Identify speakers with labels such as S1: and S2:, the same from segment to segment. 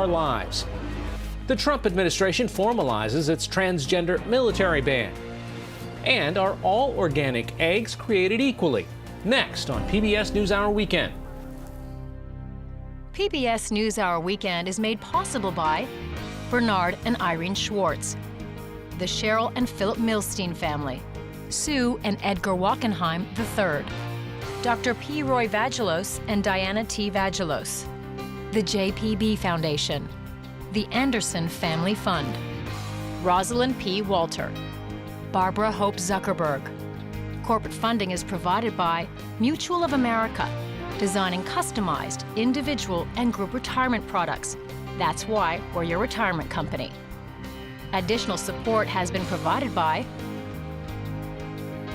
S1: Our Lives. The Trump administration formalizes its transgender military ban. And are all organic eggs created equally? Next on PBS NewsHour Weekend.
S2: PBS NewsHour Weekend is made possible by Bernard and Irene Schwartz, the Cheryl and Philip Milstein family, Sue and Edgar Wackenheim III, Dr. P. Roy Vagelos and Diana T. Vagelos, the JPB Foundation, the Anderson Family Fund, Rosalind P. Walter, Barbara Hope Zuckerberg. Corporate funding is provided by Mutual of America, designing customized individual and group retirement products. That's why we're your retirement company. Additional support has been provided by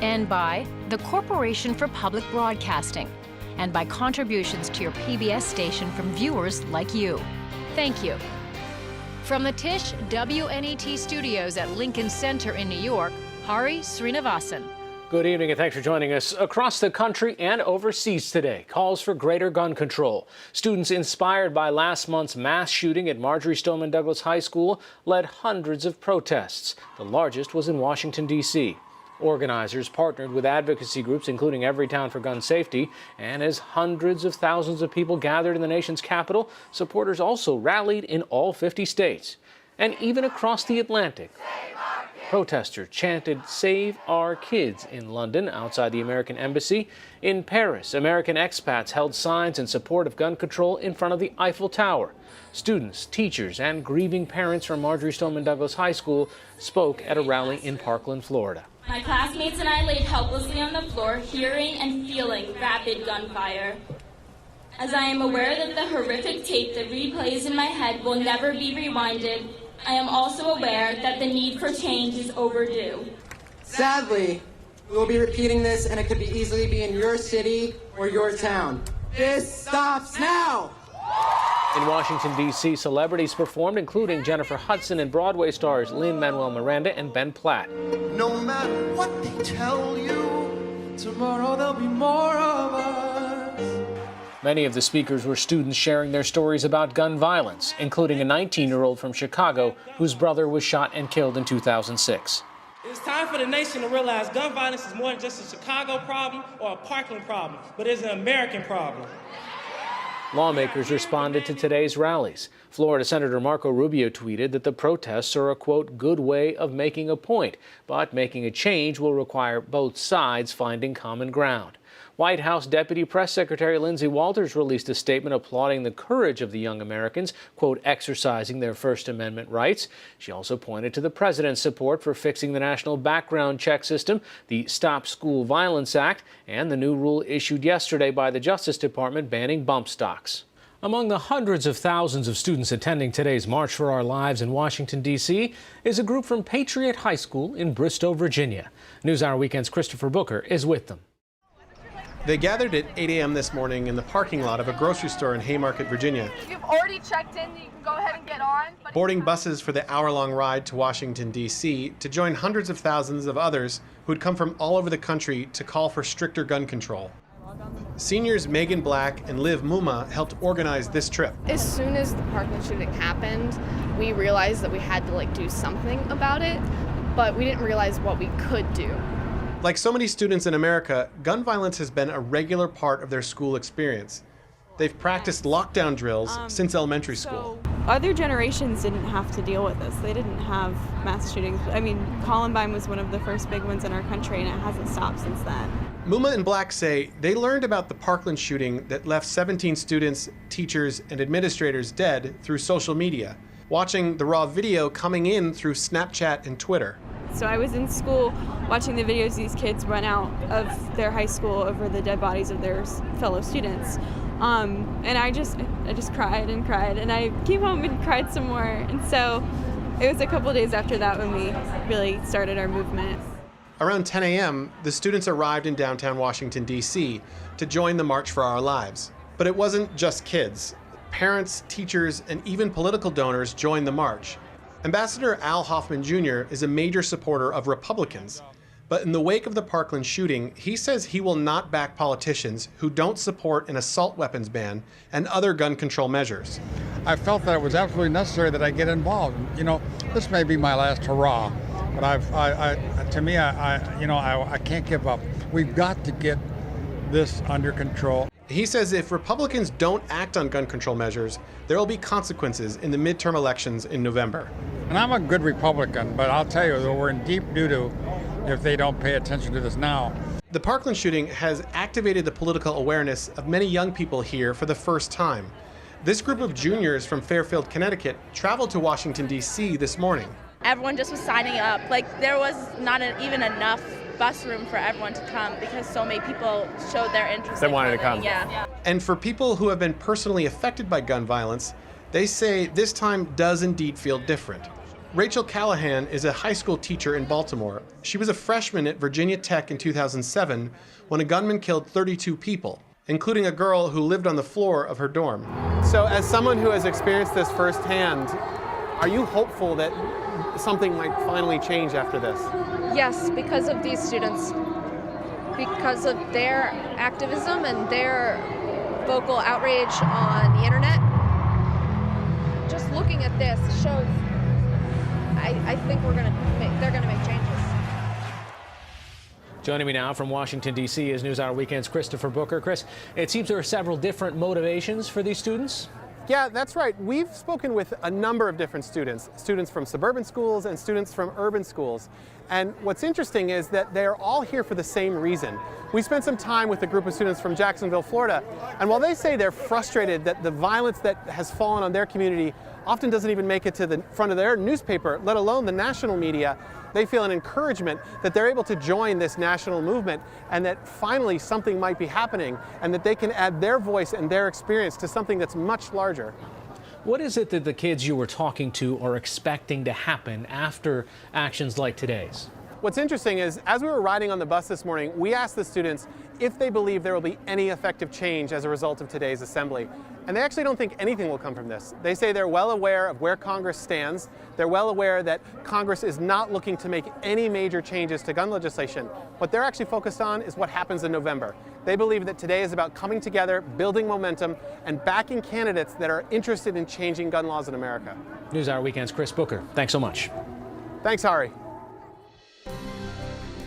S2: and by the Corporation for Public Broadcasting and by contributions to your PBS station from viewers like you. Thank you. From the Tisch WNET studios at Lincoln Center in New York, Hari Srinivasan.
S1: Good evening and thanks for joining us. Across the country and overseas today, calls for greater gun control. Students inspired by last month's mass shooting at Marjory Stoneman Douglas High School led hundreds of protests. The largest was in Washington, D.C. Organizers partnered with advocacy groups, including Everytown for Gun Safety, and as hundreds of thousands of people gathered in the nation's capital, supporters also rallied in all 50 states. And even across the Atlantic, protesters chanted "Save Our Kids" in London outside the American Embassy. In Paris, American expats held signs in support of gun control in front of the Eiffel Tower. Students, teachers, and grieving parents from Marjory Stoneman Douglas High School spoke at a rally in Parkland, Florida.
S3: My classmates and I laid helplessly on the floor, hearing and feeling rapid gunfire. As I am aware that the horrific tape that replays in my head will never be rewinded, I am also aware that the need for change is overdue.
S4: Sadly, we will be repeating this, and it could easily be in your city or your town. This stops now!
S1: In Washington, D.C., celebrities performed, including Jennifer Hudson and Broadway stars Lin-Manuel Miranda and Ben Platt.
S5: No matter what they tell you, tomorrow there'll be more of us.
S1: Many of the speakers were students sharing their stories about gun violence, including a 19-year-old from Chicago whose brother was shot and killed in 2006.
S6: It's time for the nation to realize gun violence is more than just a Chicago problem or a Parkland problem, but it's an American problem.
S1: Lawmakers responded to today's rallies. Florida Senator Marco Rubio tweeted that the protests are a, quote, good way of making a point, but making a change will require both sides finding common ground. White House Deputy Press Secretary Lindsay Walters released a statement applauding the courage of the young Americans, quote, exercising their First Amendment rights. She also pointed to the president's support for fixing the national background check system, the Stop School Violence Act, and the new rule issued yesterday by the Justice Department banning bump stocks. Among the hundreds of thousands of students attending today's March for Our Lives in Washington, D.C., is a group from Patriot High School in Bristow, Virginia. NewsHour Weekend's Christopher Booker is with them.
S7: They gathered at 8 a.m. this morning in the parking lot of a grocery store in Haymarket, Virginia.
S8: If you've already checked in, you can go ahead and get on.
S7: Boarding buses for the hour-long ride to Washington, D.C. to join hundreds of thousands of others who had come from all over the country to call for stricter gun control. Seniors Megan Black and Liv Muma helped organize this trip.
S8: As soon as the Parkland shooting happened, we realized that we had to do something about it, but we didn't realize what we could do.
S7: Like so many students in America, gun violence has been a regular part of their school experience. They've practiced lockdown drills since elementary school.
S9: Other generations didn't have to deal with this. They didn't have mass shootings. I mean, Columbine was one of the first big ones in our country, and it hasn't stopped since then.
S7: Muma and Black say they learned about the Parkland shooting that left 17 students, teachers, and administrators dead through social media, watching the raw video coming in through Snapchat and Twitter.
S9: So I was in school watching the videos these kids run out of their high school over the dead bodies of their fellow students. And I just cried and cried, and I came home and cried some more. And so it was a couple days after that when we really started our movement.
S7: Around 10 a.m., the students arrived in downtown Washington, D.C. to join the March for Our Lives. But it wasn't just kids. Parents, teachers, and even political donors joined the march. Ambassador Al Hoffman Jr. is a major supporter of Republicans. But in the wake of the Parkland shooting, he says he will not back politicians who don't support an assault weapons ban and other gun control measures.
S10: I felt that it was absolutely necessary that I get involved. You know, this may be my last hurrah, but I can't give up. We've got to get this under control.
S7: He says if Republicans don't act on gun control measures, there will be consequences in the midterm elections in November.
S10: And I'm a good Republican, but I'll tell you, we're in deep doo-doo if they don't pay attention to this now.
S7: The Parkland shooting has activated the political awareness of many young people here for the first time. This group of juniors from Fairfield, Connecticut, traveled to Washington, D.C. this morning.
S11: Everyone just was signing up. Like, there was not even enough bus room for everyone to come because so many people showed their interest.
S1: They wanted to come.
S11: Yeah.
S7: And for people who have been personally affected by gun violence, they say this time does indeed feel different. Rachel Callahan is a high school teacher in Baltimore. She was a freshman at Virginia Tech in 2007 when a gunman killed 32 people, including a girl who lived on the floor of her dorm. So as someone who has experienced this firsthand, are you hopeful that something might finally change after this?
S8: Yes, because of these students, because of their activism and their vocal outrage on the internet. Just looking at this shows I think they're gonna make changes.
S1: Joining me now from Washington, D.C. is NewsHour Weekend's Christopher Booker. Chris, it seems there are several different motivations for these students.
S7: Yeah, that's right. We've spoken with a number of different students from suburban schools and students from urban schools. And what's interesting is that they're all here for the same reason. We spent some time with a group of students from Jacksonville, Florida, and while they say they're frustrated that the violence that has fallen on their community often doesn't even make it to the front of their newspaper, let alone the national media, they feel an encouragement that they're able to join this national movement and that finally something might be happening and that they can add their voice and their experience to something that's much larger.
S1: What is it that the kids you were talking to are expecting to happen after actions like today's?
S7: What's interesting is, as we were riding on the bus this morning, we asked the students if they believe there will be any effective change as a result of today's assembly. And they actually don't think anything will come from this. They say they're well aware of where Congress stands. They're well aware that Congress is not looking to make any major changes to gun legislation. What they're actually focused on is what happens in November. They believe that today is about coming together, building momentum, and backing candidates that are interested in changing gun laws in America.
S1: NewsHour Weekend's Chris Booker. Thanks so much.
S7: Thanks, Hari.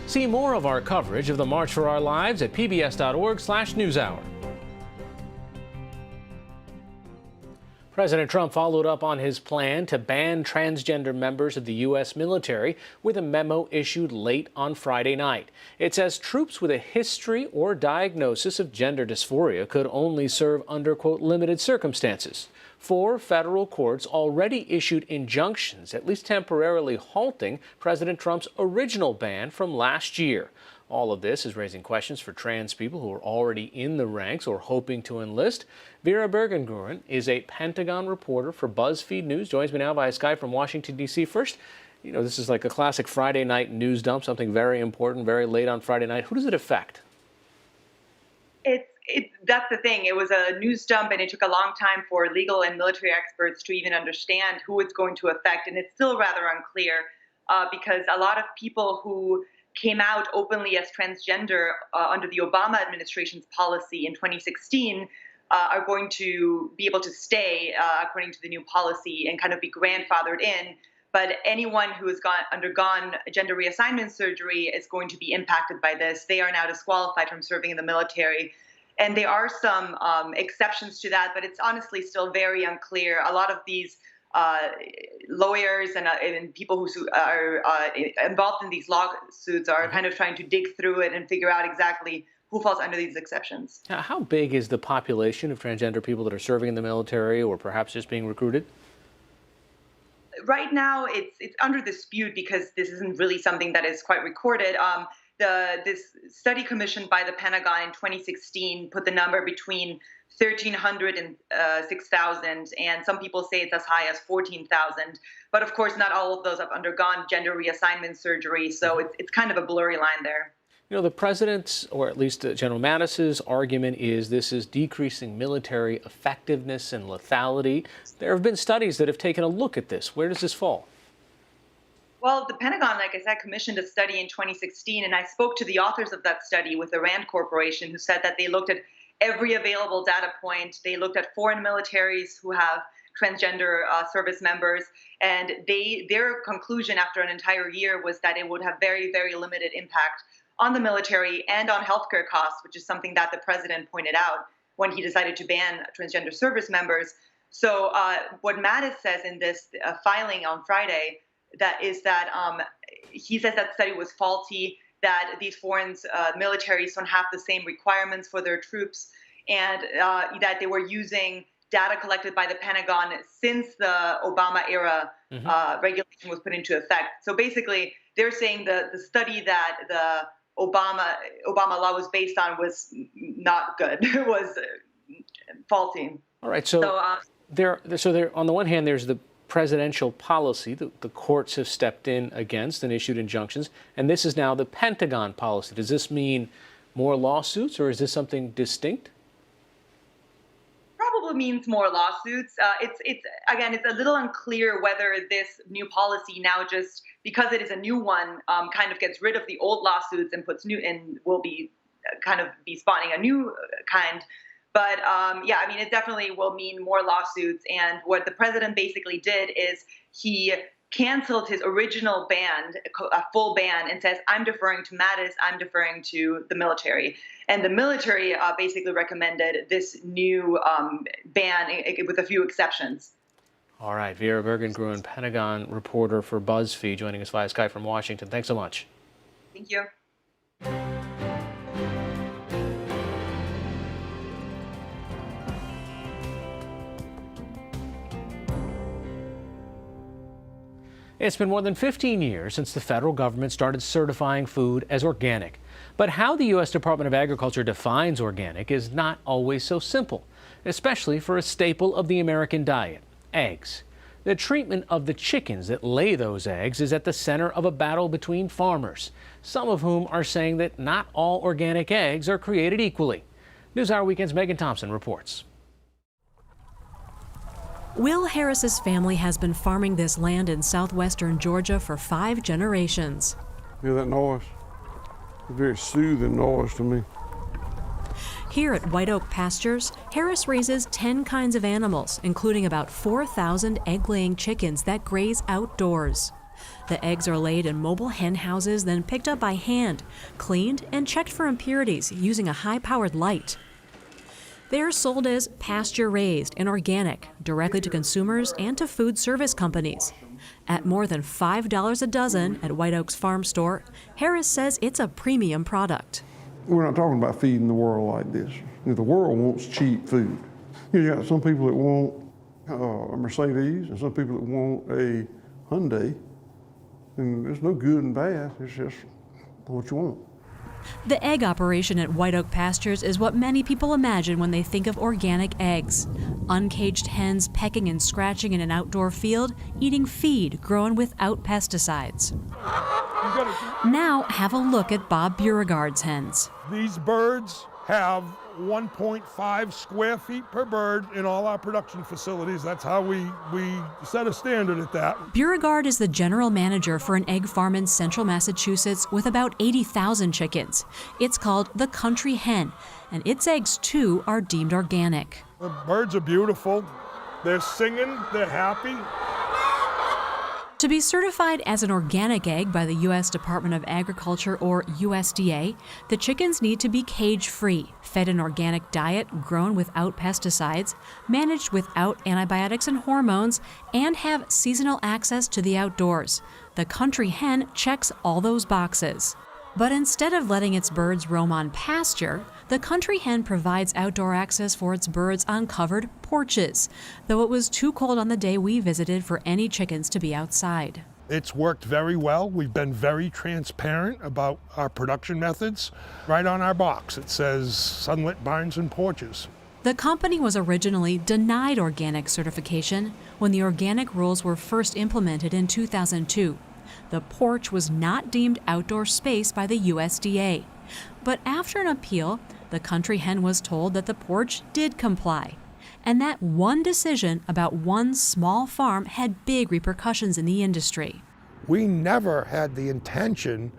S1: See more of our coverage of the March for Our Lives at pbs.org/newshour. President Trump followed up on his plan to ban transgender members of the U.S. military with a memo issued late on Friday night. It says troops with a history or diagnosis of gender dysphoria could only serve under, quote, limited circumstances. 4 federal courts already issued injunctions, at least temporarily halting President Trump's original ban from last year. All of this is raising questions for trans people who are already in the ranks or hoping to enlist. Vera Bergenguren is a Pentagon reporter for BuzzFeed News. Joins me now via Skype from Washington, D.C. First, you know, this is like a classic Friday night news dump, something very important, very late on Friday night. Who does it affect?
S12: That's the thing. It was a news dump, and it took a long time for legal and military experts to even understand who it's going to affect. And it's still rather unclear because a lot of people who came out openly as transgender under the Obama administration's policy in 2016 are going to be able to stay according to the new policy and kind of be grandfathered in. But anyone who has undergone gender reassignment surgery is going to be impacted by this. They are now disqualified from serving in the military. And there are some exceptions to that, but it's honestly still very unclear. A lot of these lawyers and people who are involved in these lawsuits are kind of trying to dig through it and figure out exactly who falls under these exceptions.
S1: How big is the population of transgender people that are serving in the military or perhaps just being recruited?
S12: Right now, it's under dispute because this isn't really something that is quite recorded. This study commissioned by the Pentagon in 2016 put the number between 1,300 and 6,000, and some people say it's as high as 14,000. But of course, not all of those have undergone gender reassignment surgery, so it's kind of a blurry line there.
S1: You know, the president's, or at least General Mattis's argument is this is decreasing military effectiveness and lethality. There have been studies that have taken a look at this. Where does this fall?
S12: Well, the Pentagon, like I said, commissioned a study in 2016, and I spoke to the authors of that study with the Rand Corporation, who said that they looked at every available data point. They looked at foreign militaries who have transgender service members, and their conclusion after an entire year was that it would have very, very limited impact on the military and on healthcare costs, which is something that the president pointed out when he decided to ban transgender service members. So what Mattis says in this filing on Friday, that he says that study was faulty, that these foreign militaries don't have the same requirements for their troops, and that they were using data collected by the Pentagon since the Obama era regulation was put into effect. So basically, they're saying the study that the Obama law was based on was not good. It was faulty.
S1: All right. So there on the one hand, there's the presidential policy that the courts have stepped in against and issued injunctions, and this is now the Pentagon policy. Does this mean more lawsuits, or is this something distinct?
S12: Probably means more lawsuits. It's a little unclear whether this new policy now, just because it is a new one, kind of gets rid of the old lawsuits and puts new, and will be kind of be spawning a new kind. But it definitely will mean more lawsuits. And what the president basically did is he canceled his original ban, a full ban, and says, I'm deferring to Mattis, I'm deferring to the military. And the military basically recommended this new ban with a few exceptions.
S1: All right, Vera Bergengruen, Pentagon reporter for BuzzFeed, joining us via Skype from Washington. Thanks so much.
S12: Thank you.
S1: It's been more than 15 years since the federal government started certifying food as organic. But how the U.S. Department of Agriculture defines organic is not always so simple, especially for a staple of the American diet, eggs. The treatment of the chickens that lay those eggs is at the center of a battle between farmers, some of whom are saying that not all organic eggs are created equally. NewsHour Weekend's Megan Thompson reports.
S13: Will Harris's family has been farming this land in southwestern Georgia for 5 generations.
S14: Hear that noise? It's a very soothing noise to me.
S13: Here at White Oak Pastures, Harris raises 10 kinds of animals, including about 4,000 egg-laying chickens that graze outdoors. The eggs are laid in mobile hen houses, then picked up by hand, cleaned, and checked for impurities using a high-powered light. They're sold as pasture-raised and organic, directly to consumers and to food service companies. At more than $5 a dozen at White Oak's farm store, Harris says it's a premium product.
S14: We're not talking about feeding the world like this. The world wants cheap food. You got some people that want a Mercedes and some people that want a Hyundai, and there's no good and bad, it's just what you want.
S13: The egg operation at White Oak Pastures is what many people imagine when they think of organic eggs. Uncaged hens pecking and scratching in an outdoor field, eating feed grown without pesticides. Now have a look at Bob Beauregard's hens.
S15: These birds have 1.5 square feet per bird in all our production facilities. That's how we set a standard at that.
S13: Beauregard is the general manager for an egg farm in central Massachusetts with about 80,000 chickens. It's called the Country Hen, and its eggs, too, are deemed organic.
S15: The birds are beautiful. They're singing, they're happy.
S13: To be certified as an organic egg by the U.S. Department of Agriculture, or USDA, the chickens need to be cage-free, fed an organic diet grown without pesticides, managed without antibiotics and hormones, and have seasonal access to the outdoors. The Country Hen checks all those boxes. But instead of letting its birds roam on pasture, the Country Hen provides outdoor access for its birds on covered porches, though it was too cold on the day we visited for any chickens to be outside.
S15: It's worked very well. We've been very transparent about our production methods. Right on our box, it says sunlit barns and porches.
S13: The company was originally denied organic certification when the organic rules were first implemented in 2002. The porch was not deemed outdoor space by the USDA. But after an appeal, the Country Hen was told that the porch did comply. And that one decision about one small farm had big repercussions in the industry.
S15: We never had the intention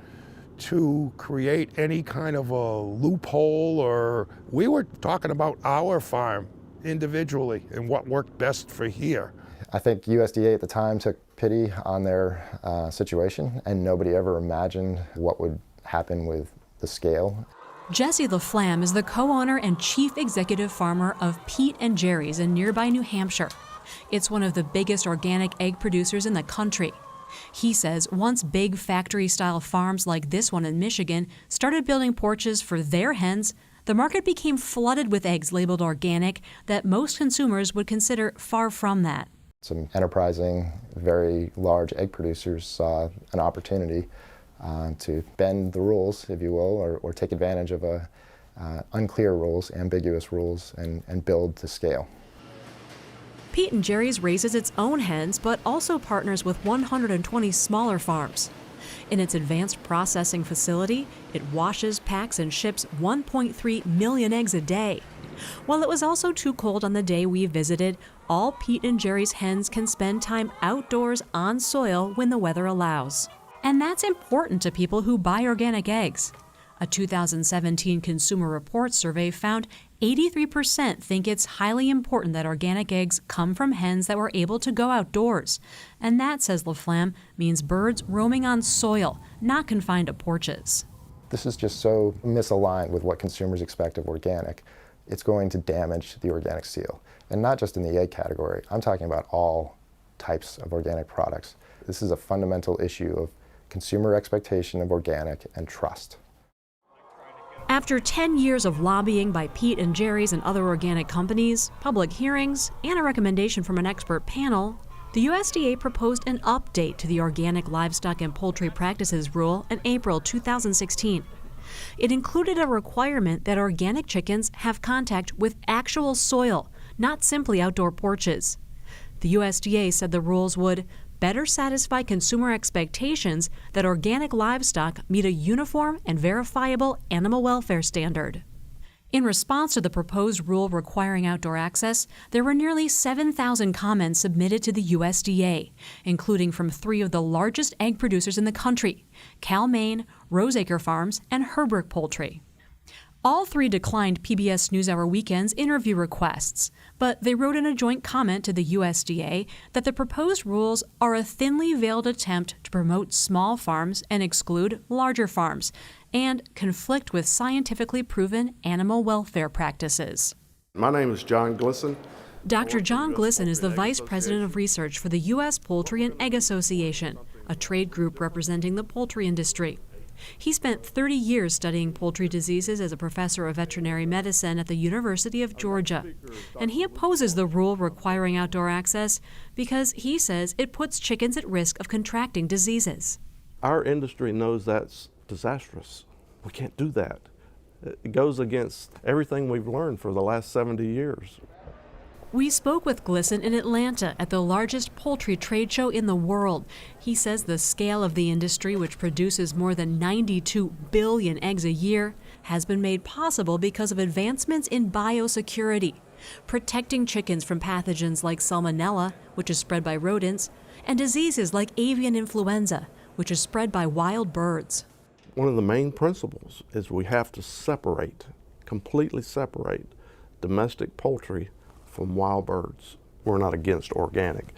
S15: to create any kind of a loophole, or we were talking about our farm individually and what worked best for here.
S16: I think USDA at the time took pity on their situation, and nobody ever imagined what would happen with the scale.
S13: Jesse LaFlamme is the co-owner and chief executive farmer of Pete and Jerry's in nearby New Hampshire. It's one of the biggest organic egg producers in the country. He says once big factory-style farms like this one in Michigan started building porches for their hens, the market became flooded with eggs labeled organic that most consumers would consider far from that.
S16: Some enterprising, very large egg producers saw an opportunity to bend the rules, if you will, or take advantage of unclear rules, ambiguous rules, and build to scale.
S13: Pete and Jerry's raises its own hens, but also partners with 120 smaller farms. In its advanced processing facility, it washes, packs, and ships 1.3 million eggs a day. While it was also too cold on the day we visited, all Pete and Jerry's hens can spend time outdoors on soil when the weather allows. And that's important to people who buy organic eggs. A 2017 Consumer Reports survey found 83% think it's highly important that organic eggs come from hens that were able to go outdoors. And that, says LaFlamme, means birds roaming on soil, not confined to porches.
S16: This is just so misaligned with what consumers expect of organic. It's going to damage the organic seal. And not just in the egg category. I'm talking about all types of organic products. This is a fundamental issue of consumer expectation of organic and trust.
S13: After 10 years of lobbying by Pete and Jerry's and other organic companies, public hearings, and a recommendation from an expert panel, the USDA proposed an update to the Organic Livestock and Poultry Practices Rule in April 2016. It included a requirement that organic chickens have contact with actual soil, not simply outdoor porches. The USDA said the rules would better satisfy consumer expectations that organic livestock meet a uniform and verifiable animal welfare standard. In response to the proposed rule requiring outdoor access, there were nearly 7,000 comments submitted to the USDA, including from 3 of the largest egg producers in the country, Cal-Maine, Roseacre Farms, and Herbrick Poultry. All 3 declined PBS NewsHour Weekend's interview requests, but they wrote in a joint comment to the USDA that the proposed rules are a thinly veiled attempt to promote small farms and exclude larger farms, and conflict with scientifically proven animal welfare practices.
S17: My name is John Glisson.
S13: Dr. John Glisson is the Vice President of Research for the U.S. Poultry and Egg Association, a trade group representing the poultry industry. He spent 30 years studying poultry diseases as a professor of veterinary medicine at the University of Georgia. And he opposes the rule requiring outdoor access because he says it puts chickens at risk of contracting diseases.
S17: Our industry knows that's disastrous. We can't do that. It goes against everything we've learned for the last 70 years.
S13: We spoke with Glisson in Atlanta at the largest poultry trade show in the world. He says the scale of the industry, which produces more than 92 billion eggs a year, has been made possible because of advancements in biosecurity, protecting chickens from pathogens like Salmonella, which is spread by rodents, and diseases like avian influenza, which is spread by wild birds.
S17: One of the main principles is we have to completely separate domestic poultry from wild birds. We're not against organic,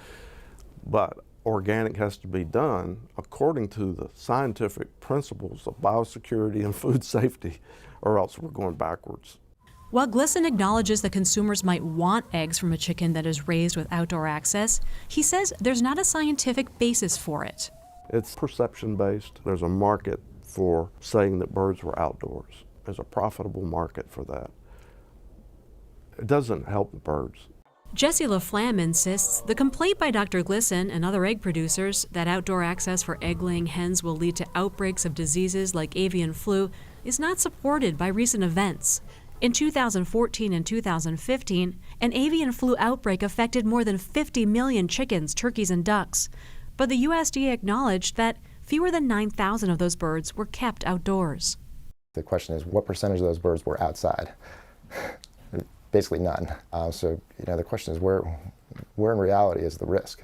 S17: but organic has to be done according to the scientific principles of biosecurity and food safety, or else we're going backwards.
S13: While Glisson acknowledges that consumers might want eggs from a chicken that is raised with outdoor access, he says there's not a scientific basis for it.
S17: It's perception-based. There's a market for saying that birds were outdoors. There's a profitable market for that. It doesn't help the birds.
S13: Jesse LaFlamme insists the complaint by Dr. Glisson and other egg producers that outdoor access for egg-laying hens will lead to outbreaks of diseases like avian flu is not supported by recent events. In 2014 and 2015, an avian flu outbreak affected more than 50 million chickens, turkeys, and ducks. But the USDA acknowledged that fewer than 9,000 of those birds were kept outdoors.
S16: The question is, what percentage of those birds were outside? Basically none. So the question is, where in reality is the risk?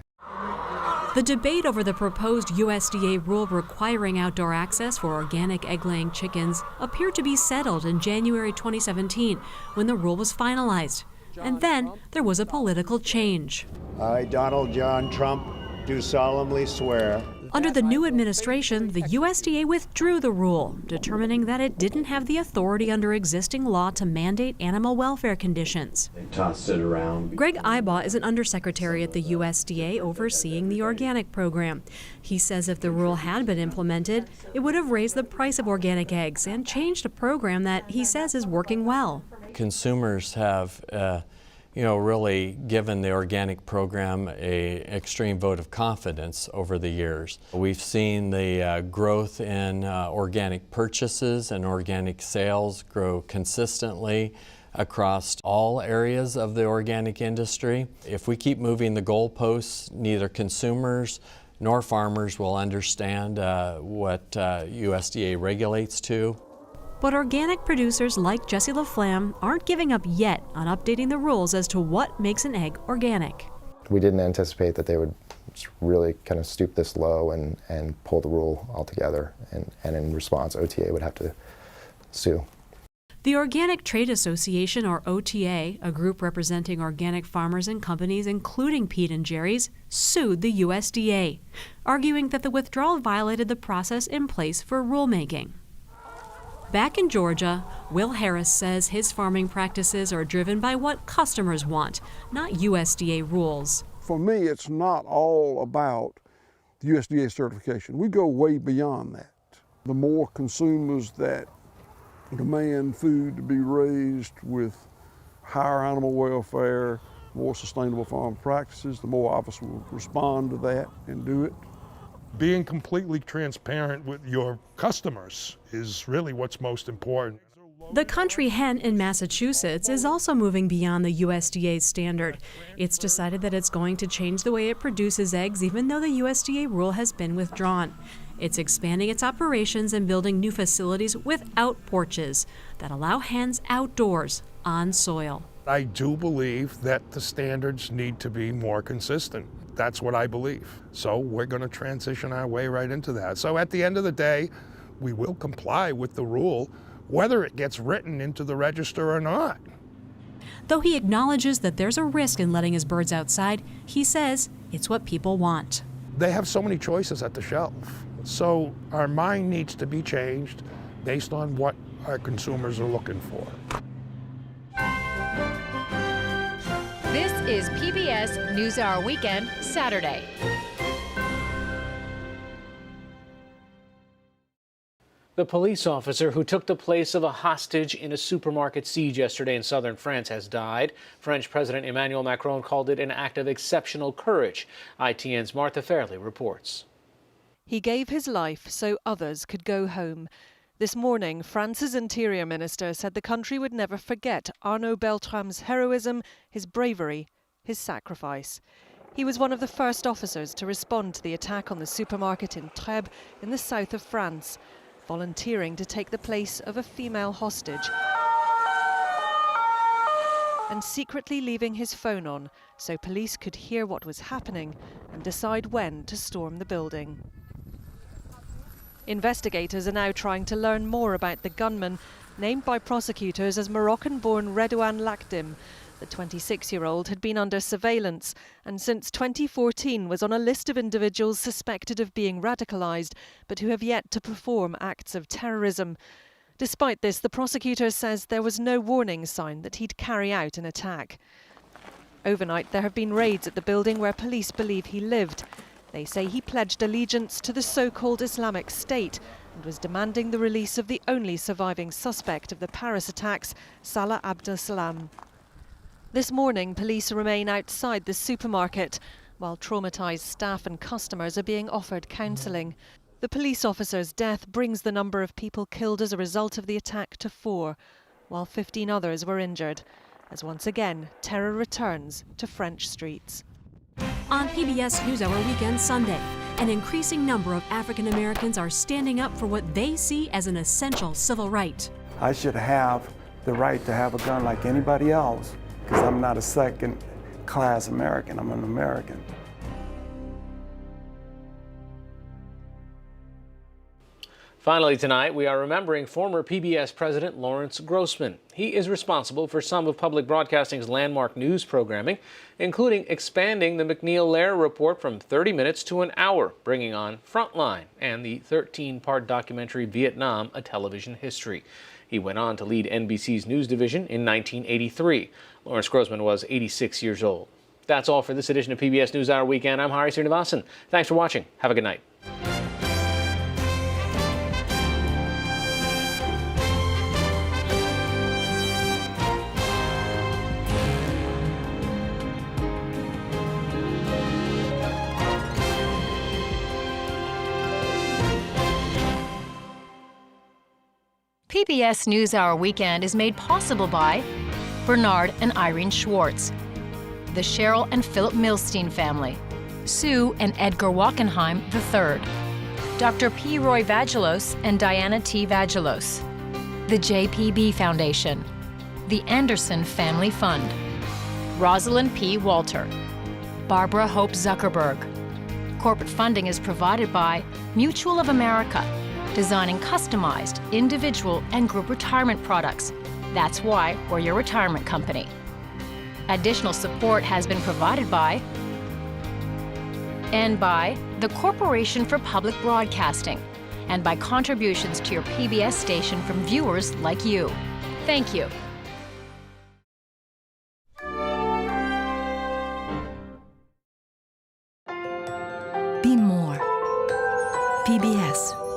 S13: The debate over the proposed USDA rule requiring outdoor access for organic egg-laying chickens appeared to be settled in January 2017 when the rule was finalized. And then there was a political change.
S18: I, Donald John Trump, do solemnly swear.
S13: Under the new administration, the USDA withdrew the rule, determining that it didn't have the authority under existing law to mandate animal welfare conditions.
S19: They tossed it around.
S13: Greg Ibaugh is an undersecretary at the USDA overseeing the organic program. He says if the rule had been implemented, it would have raised the price of organic eggs and changed a program that he says is working well.
S19: Consumers have really given the organic program an extreme vote of confidence over the years. We've seen the growth in organic purchases and organic sales grow consistently across all areas of the organic industry. If we keep moving the goalposts, neither consumers nor farmers will understand what USDA regulates to.
S13: But organic producers like Jesse LaFlamme aren't giving up yet on updating the rules as to what makes an egg organic.
S16: We didn't anticipate that they would really kind of stoop this low and pull the rule altogether, and in response, OTA would have to sue.
S13: The Organic Trade Association, or OTA, a group representing organic farmers and companies including Pete and Jerry's, sued the USDA, arguing that the withdrawal violated the process in place for rulemaking. Back in Georgia, Will Harris says his farming practices are driven by what customers want, not USDA rules.
S14: For me, it's not all about the USDA certification. We go way beyond that. The more consumers that demand food to be raised with higher animal welfare, more sustainable farm practices, the more office will respond to that and do it.
S15: Being completely transparent with your customers is really what's most important.
S13: The Country Hen in Massachusetts is also moving beyond the USDA's standard. It's decided that it's going to change the way it produces eggs, even though the USDA rule has been withdrawn. It's expanding its operations and building new facilities without porches that allow hens outdoors on soil.
S15: I do believe that the standards need to be more consistent. That's what I believe. So we're going to transition our way right into that. So at the end of the day, we will comply with the rule, whether it gets written into the register or not.
S13: Though he acknowledges that there's a risk in letting his birds outside, he says it's what people want.
S15: They have so many choices at the shelf. So our mind needs to be changed based on what our consumers are looking for.
S2: This is PBS NewsHour Weekend, Saturday.
S1: The police officer who took the place of a hostage in a supermarket siege yesterday in southern France has died. French President Emmanuel Macron called it an act of exceptional courage. ITN's Martha Fairley reports.
S20: He gave his life so others could go home. This morning, France's Interior Minister said the country would never forget Arnaud Beltrame's heroism, his bravery, his sacrifice. He was one of the first officers to respond to the attack on the supermarket in Trèbes in the south of France, volunteering to take the place of a female hostage and secretly leaving his phone on so police could hear what was happening and decide when to storm the building. Investigators are now trying to learn more about the gunman, named by prosecutors as Moroccan-born Redouane Lakdim. The 26-year-old had been under surveillance and since 2014 was on a list of individuals suspected of being radicalised, but who have yet to perform acts of terrorism. Despite this, the prosecutor says there was no warning sign that he'd carry out an attack. Overnight, there have been raids at the building where police believe he lived. They say he pledged allegiance to the so-called Islamic State and was demanding the release of the only surviving suspect of the Paris attacks, Salah Abdeslam. This morning, police remain outside the supermarket, while traumatised staff and customers are being offered counselling. The police officer's death brings the number of people killed as a result of the attack to 4, while 15 others were injured, as once again, terror returns to French streets.
S13: On PBS NewsHour Weekend Sunday, an increasing number of African Americans are standing up for what they see as an essential civil right.
S21: I should have the right to have a gun like anybody else because I'm not a second-class American, I'm an American.
S1: Finally tonight, we are remembering former PBS President Lawrence Grossman. He is responsible for some of public broadcasting's landmark news programming, including expanding the MacNeil-Lehrer Report from 30 minutes to an hour, bringing on Frontline and the 13-part documentary Vietnam, A Television History. He went on to lead NBC's news division in 1983. Lawrence Grossman was 86 years old. That's all for this edition of PBS NewsHour Weekend. I'm Hari Srinivasan. Thanks for watching. Have a good night.
S2: PBS NewsHour Weekend is made possible by Bernard and Irene Schwartz, the Cheryl and Philip Milstein family, Sue and Edgar Wachenheim III, Dr. P. Roy Vagelos and Diana T. Vagelos, the JPB Foundation, the Anderson Family Fund, Rosalind P. Walter, Barbara Hope Zuckerberg. Corporate funding is provided by Mutual of America, designing customized, individual, and group retirement products. That's why we're your retirement company. Additional support has been provided by the Corporation for Public Broadcasting, and by contributions to your PBS station from viewers like you. Thank you.
S3: Be more. PBS.